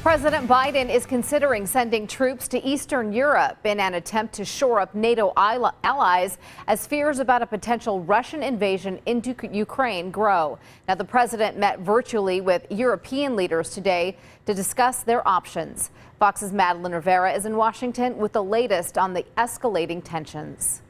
President Biden is considering sending troops to Eastern Europe in an attempt to shore up NATO allies as fears about a potential Russian invasion into Ukraine grow. Now, the president met virtually with European leaders today to discuss their options. Fox's Madeline Rivera is in Washington with the latest on the escalating tensions.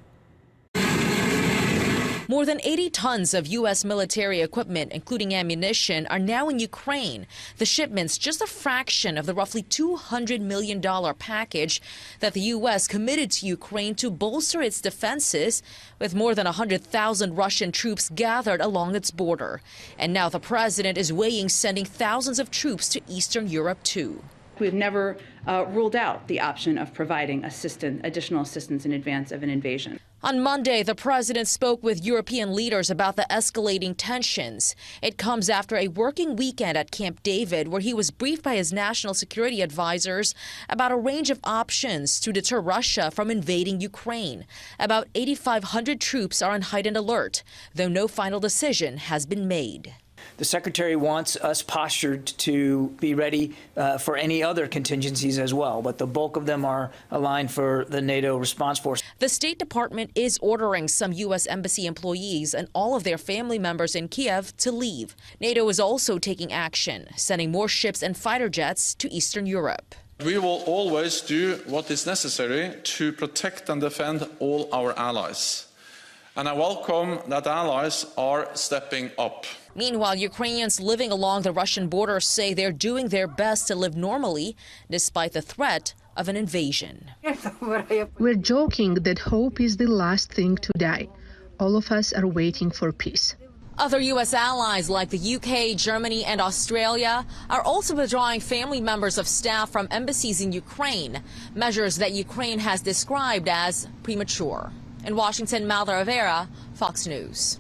More than 80 tons of U.S. military equipment, including ammunition, are now in Ukraine. The shipment's just a fraction of the roughly $200 million package that the U.S. committed to Ukraine to bolster its defenses, with more than 100,000 Russian troops gathered along its border. And now the president is weighing sending thousands of troops to Eastern Europe, too. We've never ruled out the option of providing additional assistance in advance of an invasion. On Monday, the president spoke with European leaders about the escalating tensions. It comes after a working weekend at Camp David, where he was briefed by his national security advisors about a range of options to deter Russia from invading Ukraine. About 8,500 troops are on heightened alert, though no final decision has been made. The Secretary wants us postured to be ready for any other contingencies as well, but the bulk of them are aligned for the NATO response force. The State Department is ordering some U.S. Embassy employees and all of their family members in Kiev to leave. NATO is also taking action, sending more ships and fighter jets to Eastern Europe. We will always do what is necessary to protect and defend all our allies. And I welcome that allies are stepping up. Meanwhile, Ukrainians living along the Russian border say they're doing their best to live normally despite the threat of an invasion. We're joking that hope is the last thing to die. All of us are waiting for peace. Other U.S. allies like the U.K., Germany, and Australia are also withdrawing family members of staff from embassies in Ukraine, measures that Ukraine has described as premature. In Washington, Madeline Rivera, Fox News.